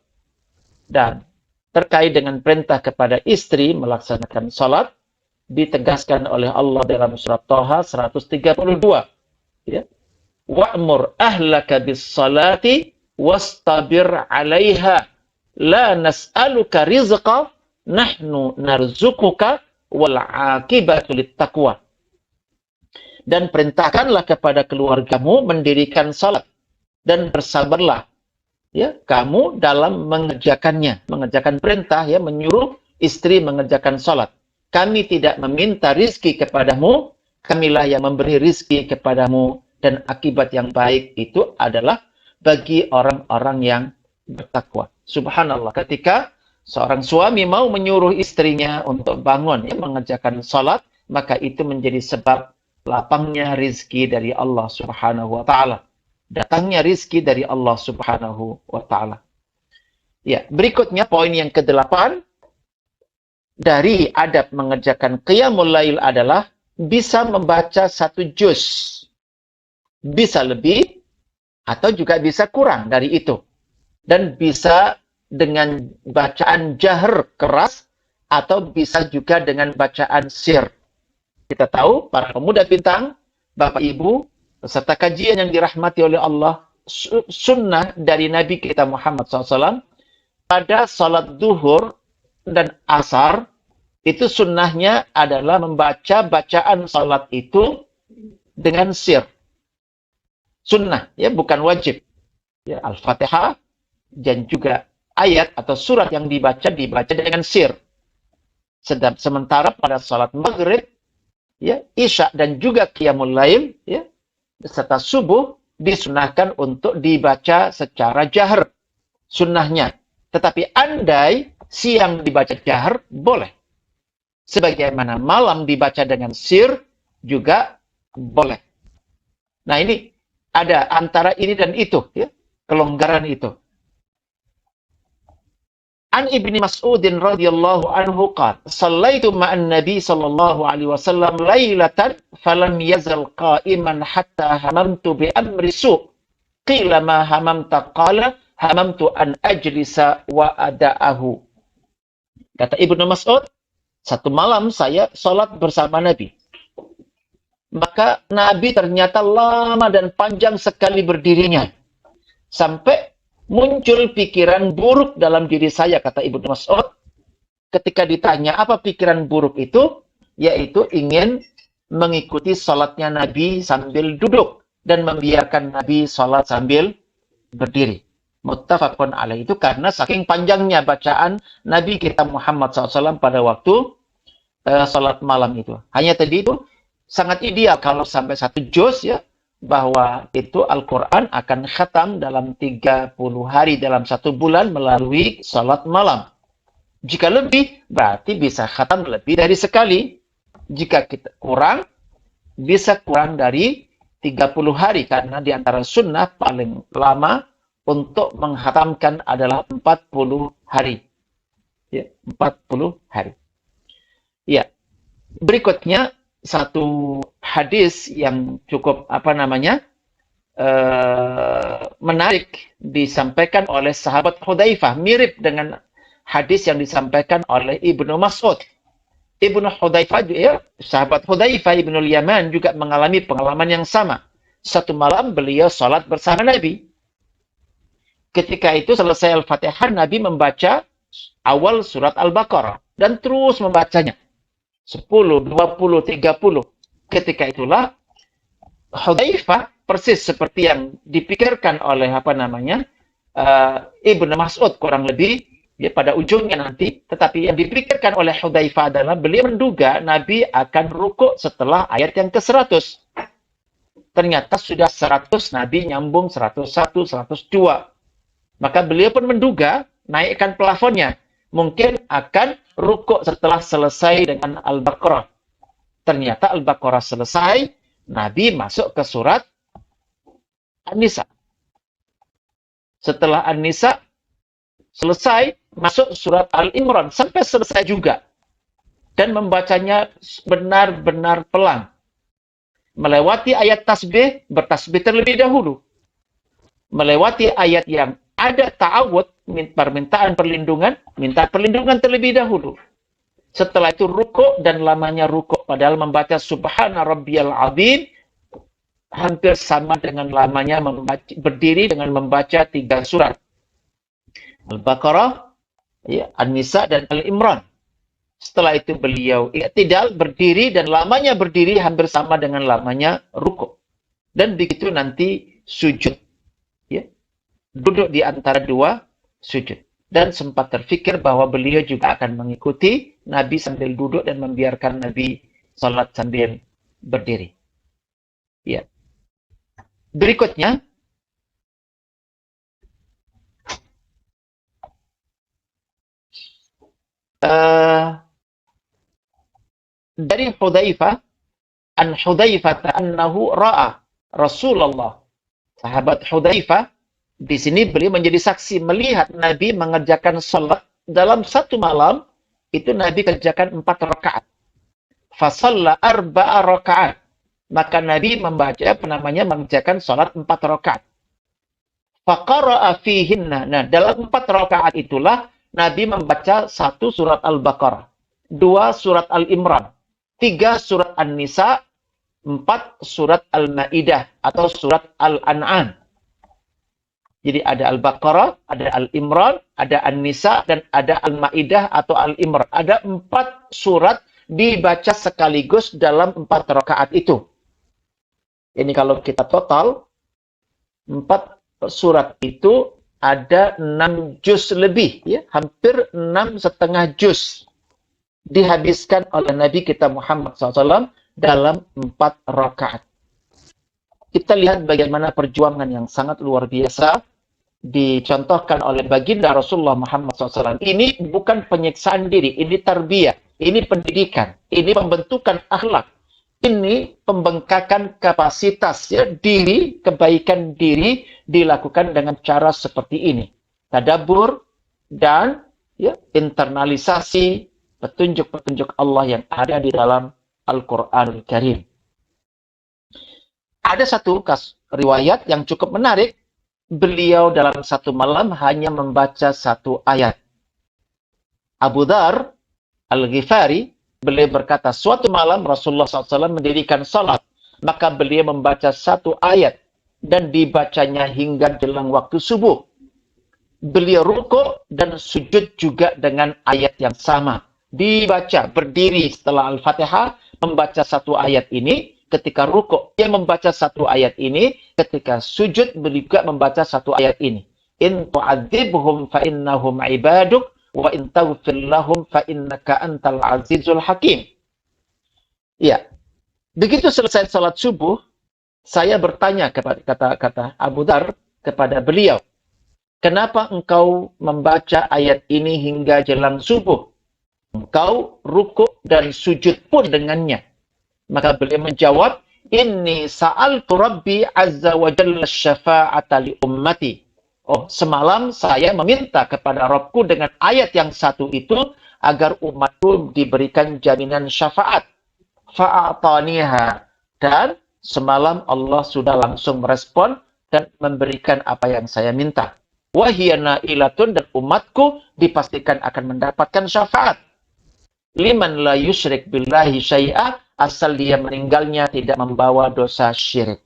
Dan terkait dengan perintah kepada istri melaksanakan salat ditegaskan oleh Allah dalam surat Thaha 132, ya. Wa'mur ahlaka bis-salati wastabir 'alaiha la nas'aluka rizqa nahnu narzuquka wal 'aqibatu lit-taqwa. Dan perintahkanlah kepada keluargamu mendirikan salat dan bersabarlah ya kamu dalam mengerjakan perintah, ya menyuruh istri mengerjakan salat. Kami tidak meminta rizki kepadamu, kamilah yang memberi rizki kepadamu, dan akibat yang baik itu adalah bagi orang-orang yang bertakwa. Subhanallah, ketika seorang suami mau menyuruh istrinya untuk bangun ya mengerjakan salat, maka itu menjadi sebab lapangnya rizki dari Allah Subhanahu wa taala. Datangnya rizki dari Allah Subhanahu wa taala. Ya, berikutnya poin yang ke-8 dari adab mengerjakan qiyamul lail adalah bisa membaca 1 juz. Bisa lebih atau juga bisa kurang dari itu. Dan bisa dengan bacaan jahr keras atau bisa juga dengan bacaan sir. Kita tahu para pemuda bintang, Bapak Ibu, peserta kajian yang dirahmati oleh Allah, sunnah dari Nabi kita Muhammad SAW, pada salat duhur dan asar, itu sunnahnya adalah membaca bacaan salat itu dengan sir. Sunnah, ya bukan wajib. Ya, Al-Fatihah dan juga ayat atau surat yang dibaca dengan sir. Sementara pada salat maghrib, ya, isya dan juga qiyamul lail, ya, serta subuh disunahkan untuk dibaca secara jahr, sunnahnya. Tetapi andai siang dibaca jahr, boleh. Sebagaimana malam dibaca dengan sir, juga boleh. Nah ini, ada antara ini dan itu, ya, kelonggaran itu. An Ibni Mas'udin radhiyallahu anhu qala shallaitu ma'an nabi sallallahu alaihi wasallam lailatan falam yazal qa'iman hatta hamamtu bi amri su' qila ma hamamta qala hamamtu an ajlisa wa ada'ahu. Kata Ibnu Mas'ud, satu malam saya salat bersama Nabi, maka Nabi ternyata lama dan panjang sekali berdirinya sampai muncul pikiran buruk dalam diri saya, kata Ibnu Mas'ud. Ketika ditanya apa pikiran buruk itu, yaitu ingin mengikuti salatnya Nabi sambil duduk dan membiarkan Nabi salat sambil berdiri. Muttafaqun alaih, itu karena saking panjangnya bacaan Nabi kita Muhammad SAW pada waktu salat malam itu. Hanya tadi itu sangat ideal kalau sampai 1 juz, ya, bahwa itu Al-Quran akan khatam dalam 30 hari dalam 1 bulan melalui salat malam. Jika lebih, berarti bisa khatam lebih dari sekali. Jika kita kurang, bisa kurang dari 30 hari. Karena di antara sunnah paling lama untuk menghatamkan adalah 40 hari. Ya, 40 hari. Ya, berikutnya satu hadis yang cukup menarik disampaikan oleh sahabat Hudzaifah, mirip dengan hadis yang disampaikan oleh Ibnu Mas'ud. Ibnu Hudzaifah, ya, sahabat Hudzaifah Ibnu Yaman juga mengalami pengalaman yang sama. Satu malam beliau salat bersama Nabi. Ketika itu selesai Al-Fatihah, Nabi membaca awal surat Al-Baqarah dan terus membacanya. 10, 20, 30. Ketika itulah Hudzaifah, persis seperti yang dipikirkan oleh Ibnu Mas'ud kurang lebih, ya, pada ujungnya nanti. Tetapi yang dipikirkan oleh Hudzaifah adalah beliau menduga Nabi akan rukuk setelah ayat yang ke-100. Ternyata sudah 100, Nabi nyambung 101, 102. Maka beliau pun menduga naikkan plafonnya. Mungkin akan rukuk setelah selesai dengan Al-Baqarah. Ternyata Al-Baqarah selesai, Nabi masuk ke surat An-Nisa. Setelah An-Nisa selesai, masuk surat Al-Imran. Sampai selesai juga. Dan membacanya benar-benar pelan. Melewati ayat tasbih, bertasbih terlebih dahulu. Melewati ayat yang ada ta'awud, permintaan perlindungan, minta perlindungan terlebih dahulu. Setelah itu rukuk, dan lamanya rukuk. Padahal membaca Subhana Rabbiyal Azim hampir sama dengan lamanya berdiri dengan membaca 3 surat. Al-Baqarah, ya, An-Nisa, dan Al-Imran. Setelah itu beliau i'tidal, berdiri, dan lamanya berdiri hampir sama dengan lamanya rukuk. Dan begitu nanti sujud. Ya. Duduk di antara 2 sujud. Dan sempat terfikir bahwa beliau juga akan mengikuti Nabi sambil duduk dan membiarkan Nabi salat sambil berdiri. Ya. Berikutnya, dari Hudzaifah, an Hudzaifah annahu ra'a Rasulullah. Sahabat Hudzaifah, di sini beliau menjadi saksi melihat Nabi mengerjakan salat dalam satu malam, itu Nabi kerjakan 4 rakaat. Fasalla 4 rakaat. Maka Nabi mengerjakan salat 4 rakaat. Faqara'a fihinna. Nah, dalam 4 rakaat itulah Nabi membaca 1 surat Al-Baqarah, 2 surat Al-Imran, 3 surat An-Nisa, 4 surat Al-Maidah atau surat Al-An'am. Jadi ada Al-Baqarah, ada Al-Imran, ada An-Nisa, dan ada Al-Maidah atau Al-Imran. Ada 4 surat dibaca sekaligus dalam 4 rakaat itu. Ini kalau kita total, 4 surat itu ada 6 juz lebih. Ya? Hampir 6,5 juz dihabiskan oleh Nabi kita Muhammad SAW dalam 4 rakaat. Kita lihat bagaimana perjuangan yang sangat luar biasa dicontohkan oleh baginda Rasulullah Muhammad SAW. Ini bukan penyiksaan diri, ini tarbiyah, ini pendidikan, ini pembentukan akhlak, ini pembengkakan kapasitas, ya, diri, kebaikan diri dilakukan dengan cara seperti ini. Tadabbur dan ya, internalisasi petunjuk-petunjuk Allah yang ada di dalam Al-Qur'anul Karim. Ada satu riwayat yang cukup menarik. Beliau dalam satu malam hanya membaca 1 ayat. Abu Dzar Al-Ghifari, beliau berkata, suatu malam Rasulullah SAW mendirikan salat, maka beliau membaca 1 ayat dan dibacanya hingga jelang waktu subuh. Beliau rukuk dan sujud juga dengan ayat yang sama. Dibaca, berdiri setelah Al-Fatihah, membaca 1 ayat ini. Ketika rukuk, dia membaca 1 ayat ini. Ketika sujud, beliau juga membaca 1 ayat ini. In tu'adzibhum fa innahum ibaduk wa in taghfir lahum fa innaka antal azizul hakim. Ya. Begitu selesai salat subuh, saya bertanya kepada kata Abu Dzar kepada beliau, "Kenapa engkau membaca ayat ini hingga jelang subuh? Engkau rukuk dan sujud pun dengannya." Maka beliau menjawab, "Inni sa'altu Rabbi azza wa jalla syafa'ata li ummati." Oh, semalam saya meminta kepada Rabbku dengan ayat yang satu itu agar umatku diberikan jaminan syafaat. Fa'ataniha. Dan semalam Allah sudah langsung merespon dan memberikan apa yang saya minta. Wahiyana ilatun, dan umatku dipastikan akan mendapatkan syafaat. Liman la yusyrik billahi syai'a, asal dia meninggalnya tidak membawa dosa syirik.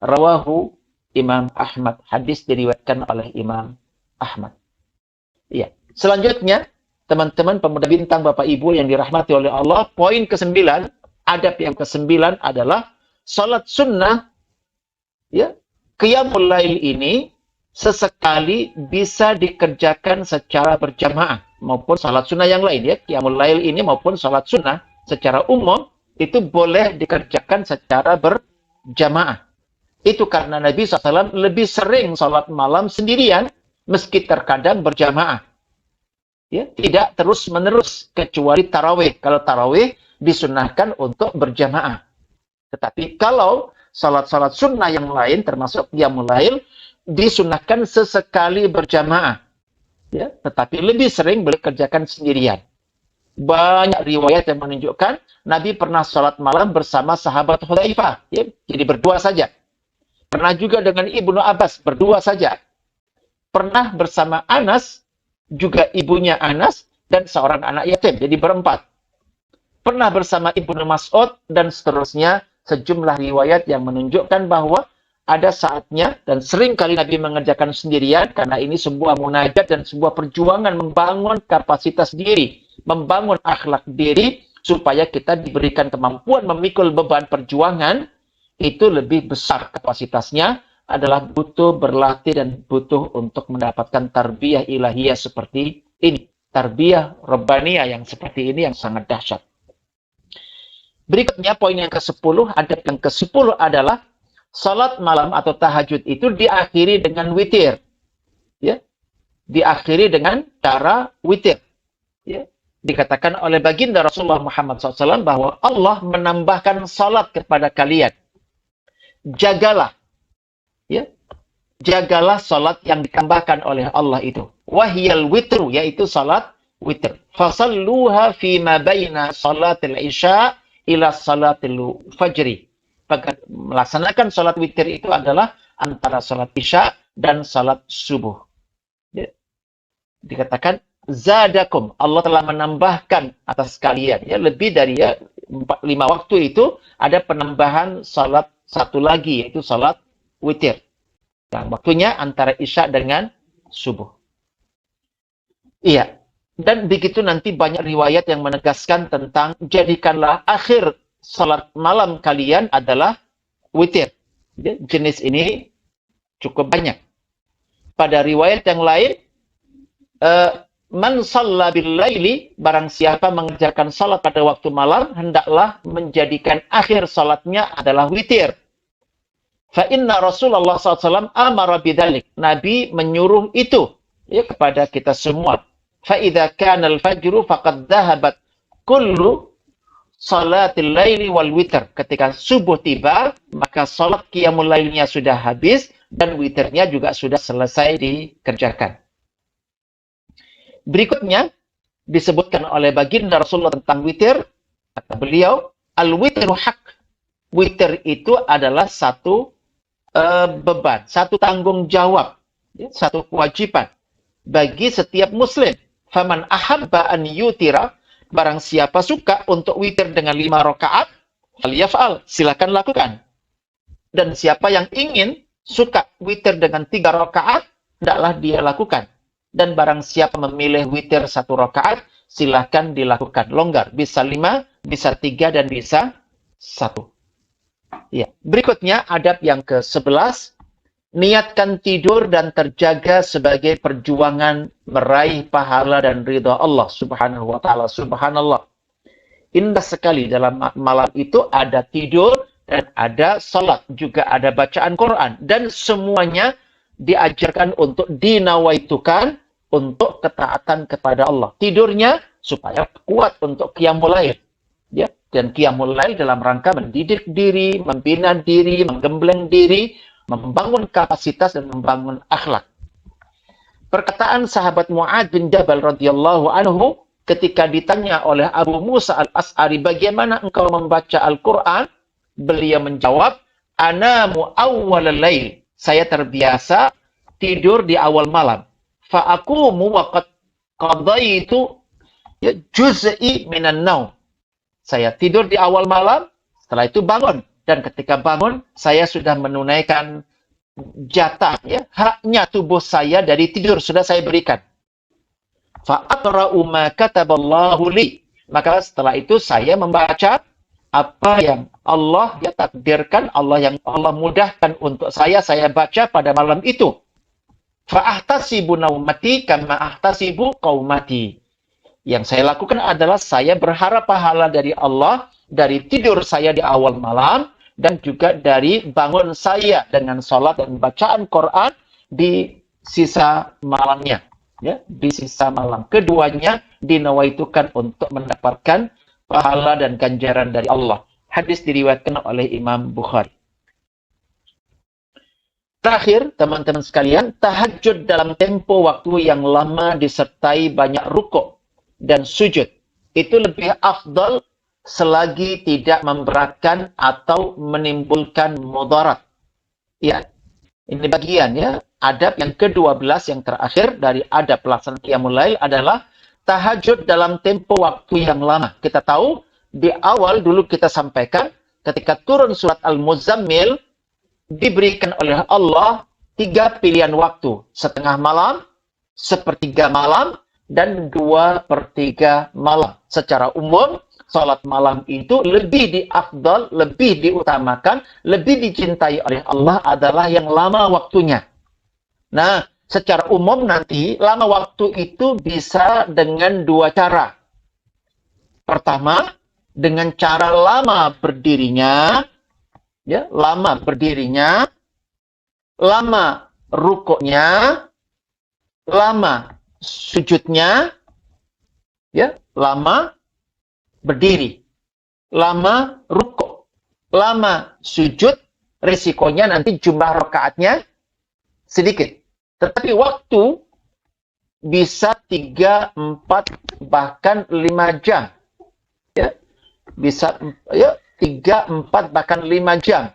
Rawahu Imam Ahmad. Hadis diriwayatkan oleh Imam Ahmad. Ya. Selanjutnya, teman-teman pemuda bintang, Bapak Ibu yang dirahmati oleh Allah, poin ke-9, adab yang ke-9 adalah salat sunnah, ya, qiyamul lail ini sesekali bisa dikerjakan secara berjamaah maupun salat sunnah yang lain, ya. Qiyamul lail ini maupun salat sunnah secara umum itu boleh dikerjakan secara berjamaah. Itu karena Nabi SAW lebih sering sholat malam sendirian, meski terkadang berjamaah. Ya, tidak terus-menerus, kecuali tarawih. Kalau tarawih disunahkan untuk berjamaah. Tetapi kalau salat-salat sunnah yang lain, termasuk qiyamul lail, disunahkan sesekali berjamaah. Ya, tetapi lebih sering beliau kerjakan sendirian. Banyak riwayat yang menunjukkan Nabi pernah salat malam bersama sahabat Hudzaifah. Ya, jadi berdua saja. Pernah juga dengan Ibnu Abbas, berdua saja. Pernah bersama Anas, juga ibunya Anas, dan seorang anak yatim, jadi berempat. Pernah bersama Ibnu Mas'ud, dan seterusnya, sejumlah riwayat yang menunjukkan bahwa ada saatnya, dan sering kali Nabi mengerjakan sendirian, karena ini sebuah munajat dan sebuah perjuangan membangun kapasitas diri, membangun akhlak diri, supaya kita diberikan kemampuan memikul beban perjuangan, itu lebih besar kapasitasnya, adalah butuh berlatih dan butuh untuk mendapatkan tarbiyah ilahiyah seperti ini. Tarbiyah Rabbaniyah yang seperti ini yang sangat dahsyat. Berikutnya poin yang ke-10, adab yang ke-10 adalah salat malam atau tahajud itu diakhiri dengan witir. Ya. Diakhiri dengan cara witir. Ya. Dikatakan oleh baginda Rasulullah Muhammad SAW bahwa Allah menambahkan salat kepada kalian. Jagalah. Ya, jagalah salat yang ditambahkan oleh Allah itu. Wahyal witru, yaitu salat witr. Fasalluha fima baina salatil isya ila salatil fajri. Maka melaksanakan salat witir itu adalah antara salat isya dan salat subuh. Ya. Dikatakan zadakum, Allah telah menambahkan atas kalian. Ya, lebih dari 5 waktu itu ada penambahan salat satu lagi, yaitu salat witir. Nah, waktunya antara isya dengan subuh. Iya. Dan begitu nanti banyak riwayat yang menegaskan tentang jadikanlah akhir salat malam kalian adalah witir. Ya, jenis ini cukup banyak. Pada riwayat yang lain, man shalla bil laili, barang siapa mengerjakan salat pada waktu malam, hendaklah menjadikan akhir salatnya adalah witir. Fa inna Rasulullah SAW amara bidzalik. Nabi menyuruh itu ya kepada kita semua. Fa idza kana al-fajru faqad dhahabat kullu salatil laili wal witr. Ketika subuh tiba, maka salat qiyamul lailnya sudah habis dan witirnya juga sudah selesai dikerjakan. Berikutnya disebutkan oleh baginda Rasulullah tentang witir. Kata beliau, al-witru haq. Witir itu adalah satu beban, satu tanggung jawab, ya, satu kewajiban bagi setiap muslim. Faman ahabba an yutira, barang siapa suka untuk witir dengan 5 rakaat, falyaf'al, silakan lakukan. Dan siapa yang ingin suka witir dengan 3 rakaat, hendaklah dia lakukan. Dan barang siapa memilih witir 1 rakaat, silakan dilakukan. Longgar, bisa 5, bisa 3, dan bisa 1. Ya. Berikutnya adab yang ke-11, niatkan tidur dan terjaga sebagai perjuangan meraih pahala dan ridha Allah Subhanahu wa taala. Subhanallah. Indah sekali dalam malam itu ada tidur dan ada salat, juga ada bacaan Quran, dan semuanya diajarkan untuk dinawaitukan untuk ketaatan kepada Allah. Tidurnya supaya kuat untuk qiyamul lail. Ya, dan qiyamul lail dalam rangka mendidik diri, membina diri, menggembleng diri, membangun kapasitas dan membangun akhlak. Perkataan sahabat Mu'adz bin Jabal radhiyallahu anhu ketika ditanya oleh Abu Musa al-As'ari, bagaimana engkau membaca Al-Quran? Beliau menjawab, anamu awwalal lail. Saya terbiasa tidur di awal malam. Fa'akumu wa qad qadaitu juz'i minan naum. Saya tidur di awal malam, setelah itu bangun. Dan ketika bangun, saya sudah menunaikan jatah, ya, haknya tubuh saya dari tidur, sudah saya berikan. Fa'aqra'u ma kataballahu li. Maka setelah itu saya membaca apa yang Allah ya takdirkan, yang Allah mudahkan untuk saya baca pada malam itu. Fa'ahtasibu naumati kama ahtasibu qaumati. Yang saya lakukan adalah saya berharap pahala dari Allah dari tidur saya di awal malam, dan juga dari bangun saya dengan sholat dan bacaan Quran di sisa malamnya. Ya, di sisa malam. Keduanya dinawaitukan untuk mendapatkan pahala dan ganjaran dari Allah. Hadis diriwayatkan oleh Imam Bukhari. Terakhir, teman-teman sekalian, tahajud dalam tempo waktu yang lama disertai banyak rukuk dan sujud. Itu lebih afdal selagi tidak memberatkan atau menimbulkan mudarat. Ya, ini bagian ya. Adab yang ke-12 yang terakhir dari adab pelaksanaan qiyamul lail adalah tahajud dalam tempo waktu yang lama. Kita tahu di awal dulu kita sampaikan ketika turun surat Al-Muzammil diberikan oleh Allah 3 pilihan waktu. Setengah malam, sepertiga malam, dan 2/3 malam. Secara umum, salat malam itu lebih diafdal, lebih diutamakan, lebih dicintai oleh Allah adalah yang lama waktunya. Nah, secara umum nanti lama waktu itu bisa dengan 2 cara. Pertama, dengan cara lama berdirinya, ya, lama berdirinya, lama rukuknya, lama sujudnya, ya, lama berdiri, lama rukuk, lama sujud, risikonya nanti jumlah rakaatnya sedikit. Tetapi waktu bisa 3, 4, bahkan 5 jam. Ya, bisa ya 3, 4, bahkan 5 jam.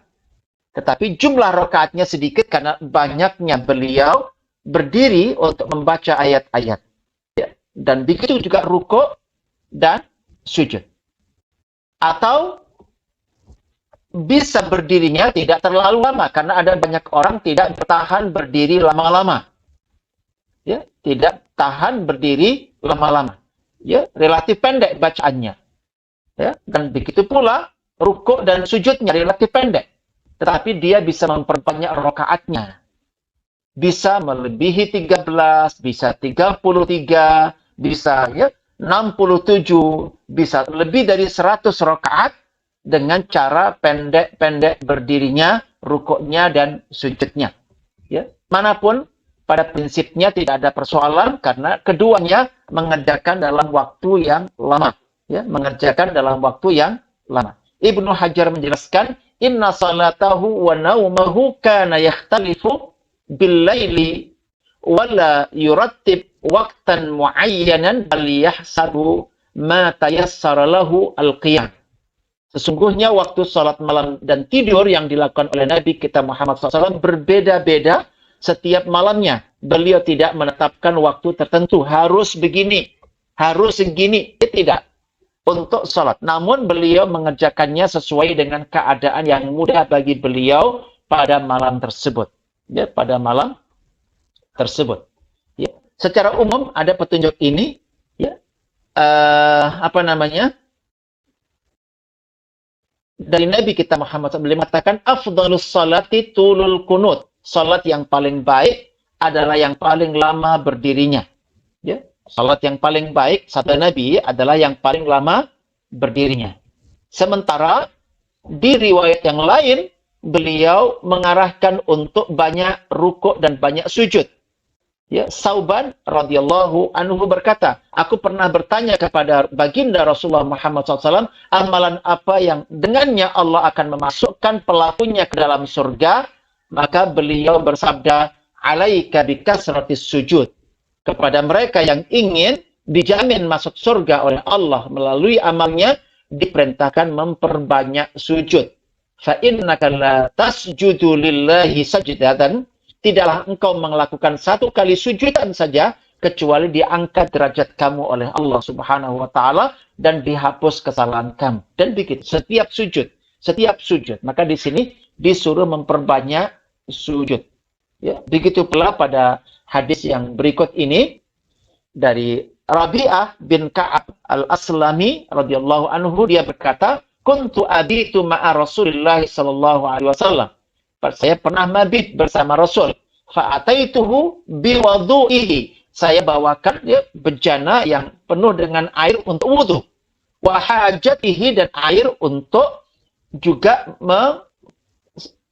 Tetapi jumlah rakaatnya sedikit karena banyaknya beliau berdiri untuk membaca ayat-ayat. Ya. Dan begitu juga rukuk dan sujud. Atau bisa berdirinya tidak terlalu lama karena ada banyak orang tidak bertahan berdiri lama-lama. Ya, tidak tahan berdiri lama-lama. Ya, relatif pendek bacaannya. Ya, dan begitu pula rukuk dan sujudnya relatif pendek. Tetapi dia bisa memperbanyak rakaatnya. Bisa melebihi 13, bisa 33, bisa ya 67, bisa lebih dari 100 rakaat dengan cara pendek-pendek berdirinya, rukuknya dan sujudnya. Ya, manapun pada prinsipnya tidak ada persoalan karena keduanya mengerjakan dalam waktu yang lama. Ya, mengerjakan dalam waktu yang lama. Ibnu Hajar menjelaskan, inna salatahu wa naumahu kana yakhtalifu bil-laili wala yurattib waqtan muayyanan bal yahsabu ma tayassara lahu al-qiyam. Sesungguhnya waktu salat malam dan tidur yang dilakukan oleh Nabi kita Muhammad SAW berbeda-beda setiap malamnya. Beliau tidak menetapkan waktu tertentu. Harus begini, harus segini. Tidak. Untuk salat. Namun beliau mengerjakannya sesuai dengan keadaan yang mudah bagi beliau pada malam tersebut. Ya, pada malam tersebut. Ya. Secara umum ada petunjuk ini. Ya. Dari Nabi kita Muhammad SAW mengatakan afdhalus salati tulul kunut. Salat yang paling baik adalah yang paling lama berdirinya. Ya, salat yang paling baik sabda Nabi adalah yang paling lama berdirinya. Sementara di riwayat yang lain beliau mengarahkan untuk banyak rukuk dan banyak sujud. Ya, Sauban radhiyallahu anhu berkata, aku pernah bertanya kepada baginda Rasulullah Muhammad SAW, amalan apa yang dengannya Allah akan memasukkan pelakunya ke dalam surga? Maka beliau bersabda, alaika bikasratis sujud. Kepada mereka yang ingin dijamin masuk surga oleh Allah melalui amalnya, diperintahkan memperbanyak sujud. Fa innaka la tasjudu lillahi sajdatan. Tidaklah engkau melakukan 1 kali sujudan saja kecuali diangkat derajat kamu oleh Allah Subhanahu wa taala dan dihapus kesalahan kamu. Dan begitu setiap sujud. Maka di sini disuruh memperbanyak sujud. Ya, begitu pula pada hadis yang berikut ini dari Rabi'ah bin Ka'ab al-Aslami radhiyallahu anhu, dia berkata, "Kuntu abitu ma'a Rasulillah sallallahu alaihi wasallam." Saya pernah mabit bersama Rasul. Fa'ataituhu biwudu'ihi. Saya bawakan ya, bejana yang penuh dengan air untuk wudu. Wa hajatihi, dan air untuk juga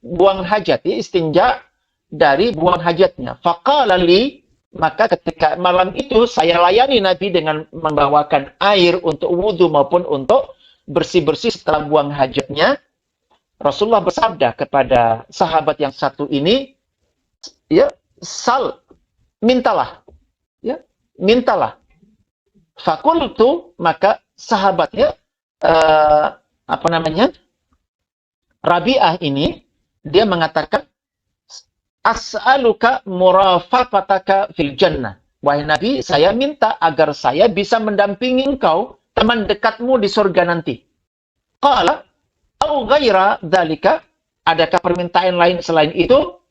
buang hajat, istinja dari buang hajatnya. Faqala li, maka ketika malam itu saya layani Nabi dengan membawakan air untuk wudhu maupun untuk bersih-bersih setelah buang hajatnya. Rasulullah bersabda kepada sahabat yang satu ini, ya, sal, mintalah, ya, mintalah. Fakultu, maka sahabatnya apa namanya, Rabi'ah ini, dia mengatakan, as'aluka murafaqataka fil jannah. Wahai Nabi, saya minta agar saya bisa mendampingi engkau, teman dekatmu di surga nanti. Qala, au ghaira dzalika, adakah permintaan lain selain itu?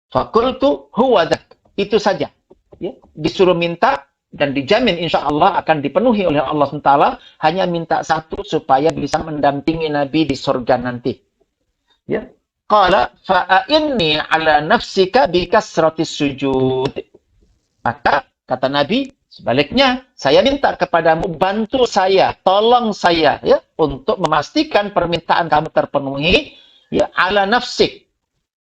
Fakultu huwa dzak. Itu saja. Ya, disuruh minta dan dijamin insya Allah akan dipenuhi oleh Allah SWT, hanya minta satu supaya bisa mendampingi Nabi di surga nanti. Ya. Qala fa'inni ala nafsika bikasratis sujud. Maka kata Nabi, sebaliknya saya minta kepadamu, bantu saya, tolong saya, ya, untuk memastikan permintaan kamu terpenuhi, ya, ala nafsik,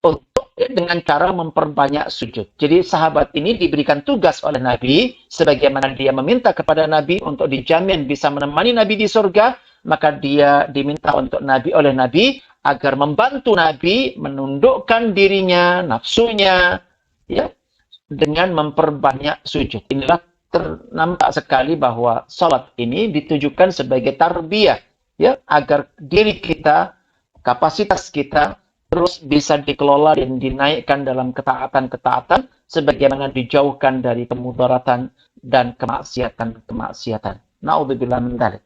untuk dengan cara memperbanyak sujud. Jadi sahabat ini diberikan tugas oleh Nabi, sebagaimana dia meminta kepada Nabi untuk dijamin bisa menemani Nabi di surga, maka dia diminta untuk Nabi oleh Nabi agar membantu Nabi menundukkan dirinya, nafsunya, ya, dengan memperbanyak sujud. Inilah nampak sekali bahwa salat ini ditujukan sebagai tarbiyah, ya, agar diri kita, kapasitas kita terus bisa dikelola dan dinaikkan dalam ketaatan-ketaatan sebagaimana dijauhkan dari kemudaratan dan kemaksiatan-kemaksiatan. Na'udzubillah min dzalik.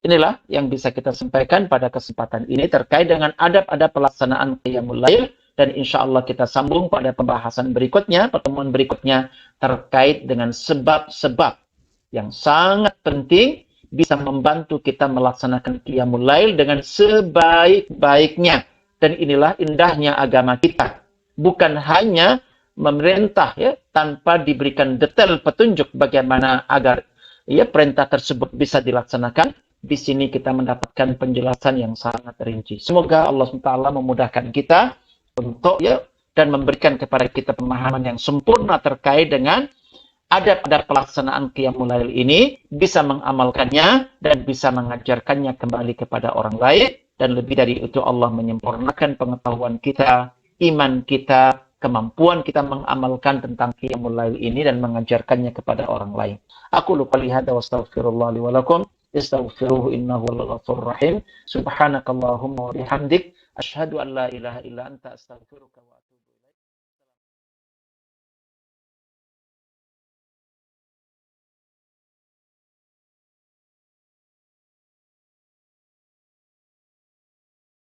Inilah yang bisa kita sampaikan pada kesempatan ini terkait dengan adab-adab pelaksanaan qiyamul lail, dan insya Allah kita sambung pada pembahasan berikutnya, pertemuan berikutnya terkait dengan sebab-sebab yang sangat penting bisa membantu kita melaksanakan qiyamul lail dengan sebaik-baiknya. Dan inilah indahnya agama kita. Bukan hanya memerintah, ya, tanpa diberikan detail petunjuk bagaimana agar, ya, perintah tersebut bisa dilaksanakan. Di sini kita mendapatkan penjelasan yang sangat rinci. Semoga Allah SWT memudahkan kita untuk, ya, dan memberikan kepada kita pemahaman yang sempurna terkait dengan adab-adab pelaksanaan qiyamul lail ini, bisa mengamalkannya dan bisa mengajarkannya kembali kepada orang lain. Dan lebih dari itu Allah menyempurnakan pengetahuan kita, iman kita, kemampuan kita mengamalkan tentang qiyamul lail ini dan mengajarkannya kepada orang lain. Aku lupa lihat wa astaghfirullah li wa lakum. Istaghfiruhu innahu al-ghafurur rahim. Subhanakallahumma wa bihamdik asyhadu an la ilaha illa anta astaghfiruka wa atubu